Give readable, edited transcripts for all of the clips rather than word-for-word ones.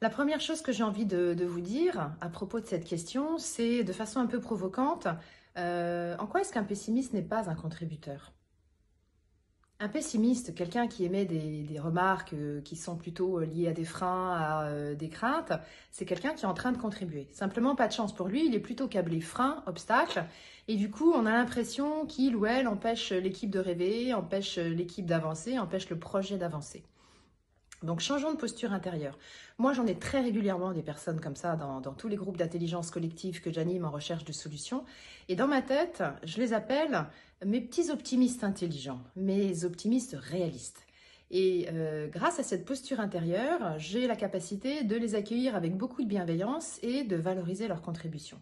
La première chose que j'ai envie de vous dire à propos de cette question, c'est de façon un peu provocante, en quoi est-ce qu'un pessimiste n'est pas un contributeur? Un pessimiste, quelqu'un qui émet des remarques qui sont plutôt liées à des freins, à des craintes, c'est quelqu'un qui est en train de contribuer. Simplement, pas de chance pour lui, il est plutôt câblé frein, obstacle, et du coup, on a l'impression qu'il ou elle empêche l'équipe de rêver, empêche l'équipe d'avancer, empêche le projet d'avancer. Donc, changeons de posture intérieure. Moi, j'en ai très régulièrement des personnes comme ça dans tous les groupes d'intelligence collective que j'anime en recherche de solutions. Et dans ma tête, je les appelle mes petits optimistes intelligents, mes optimistes réalistes. Et grâce à cette posture intérieure, j'ai la capacité de les accueillir avec beaucoup de bienveillance et de valoriser leur contribution.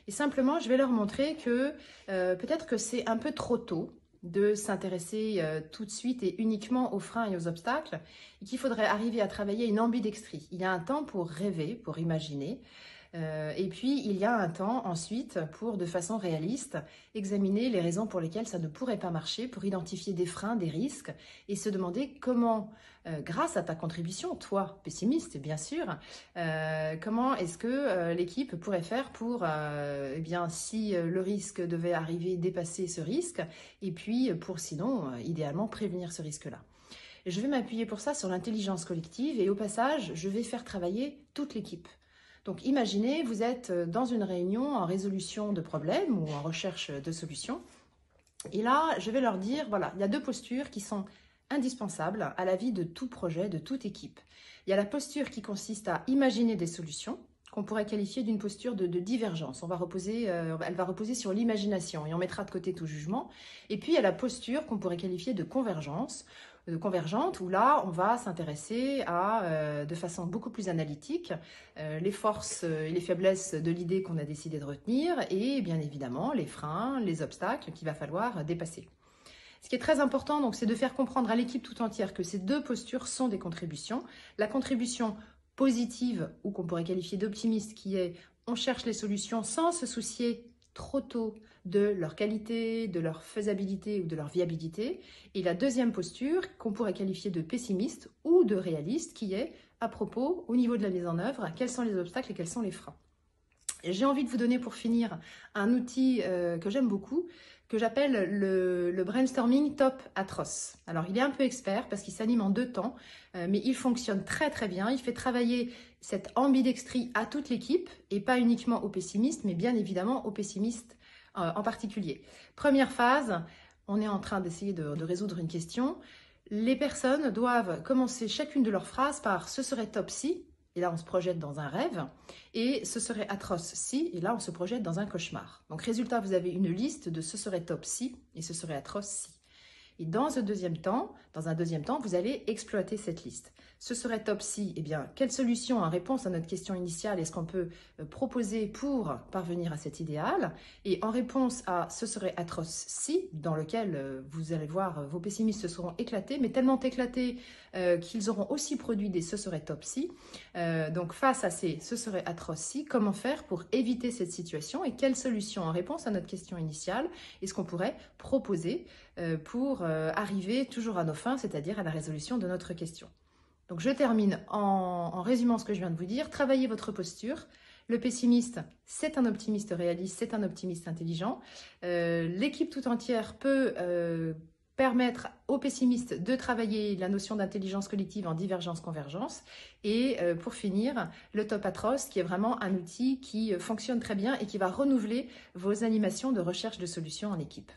Et simplement, je vais leur montrer que peut-être que c'est un peu trop tôt de s'intéresser tout de suite et uniquement aux freins et aux obstacles, et qu'il faudrait arriver à travailler une ambidextrie. Il y a un temps pour rêver, pour imaginer, et puis il y a un temps ensuite pour, de façon réaliste, examiner les raisons pour lesquelles ça ne pourrait pas marcher, pour identifier des freins, des risques, et se demander comment, grâce à ta contribution, toi, pessimiste bien sûr, comment est-ce que l'équipe pourrait faire pour, eh bien, si le risque devait arriver, dépasser ce risque, et puis pour sinon, idéalement, prévenir ce risque-là. Et je vais m'appuyer pour ça sur l'intelligence collective et au passage, je vais faire travailler toute l'équipe. Donc imaginez, vous êtes dans une réunion en résolution de problèmes ou en recherche de solutions. Et là, je vais leur dire, voilà, il y a deux postures qui sont indispensables à la vie de tout projet, de toute équipe. Il y a la posture qui consiste à imaginer des solutions, qu'on pourrait qualifier d'une posture de divergence. Elle va reposer sur l'imagination et on mettra de côté tout jugement. Et puis, il y a la posture qu'on pourrait qualifier de convergence, convergente, où là, on va s'intéresser à, de façon beaucoup plus analytique, les forces et les faiblesses de l'idée qu'on a décidé de retenir et bien évidemment les freins, les obstacles qu'il va falloir dépasser. Ce qui est très important, donc, c'est de faire comprendre à l'équipe tout entière que ces deux postures sont des contributions. La contribution positive, ou qu'on pourrait qualifier d'optimiste, qui est on cherche les solutions sans se soucier trop tôt de leur qualité, de leur faisabilité ou de leur viabilité. Et la deuxième posture, qu'on pourrait qualifier de pessimiste ou de réaliste, qui est à propos, au niveau de la mise en œuvre, quels sont les obstacles et quels sont les freins. J'ai envie de vous donner pour finir un outil que j'aime beaucoup, que j'appelle le brainstorming top atroce. Alors il est un peu expert parce qu'il s'anime en 2 temps, mais il fonctionne très très bien. Il fait travailler cette ambidextrie à toute l'équipe et pas uniquement aux pessimistes, mais bien évidemment aux pessimistes en particulier. Première phase, on est en train d'essayer de résoudre une question. Les personnes doivent commencer chacune de leurs phrases par « ce serait top si ». Et là, on se projette dans un rêve. Et ce serait atroce si, et là, on se projette dans un cauchemar. Donc, résultat, vous avez une liste de ce serait top si, et ce serait atroce si. Et dans un deuxième temps, vous allez exploiter cette liste. Ce serait top si, eh bien, quelle solution en réponse à notre question initiale est-ce qu'on peut proposer pour parvenir à cet idéal? Et en réponse à ce serait atroce si, dans lequel vous allez voir vos pessimistes se seront éclatés, mais tellement éclatés qu'ils auront aussi produit des ce serait top si. Donc face à ces ce serait atroce si, comment faire pour éviter cette situation et quelle solution en réponse à notre question initiale est-ce qu'on pourrait proposer pour arriver toujours à nos fins, c'est-à-dire à la résolution de notre question. Donc je termine en résumant ce que je viens de vous dire. Travaillez votre posture. Le pessimiste, c'est un optimiste réaliste, c'est un optimiste intelligent. L'équipe tout entière peut permettre aux pessimistes de travailler la notion d'intelligence collective en divergence-convergence. Et pour finir, le top atroce, qui est vraiment un outil qui fonctionne très bien et qui va renouveler vos animations de recherche de solutions en équipe.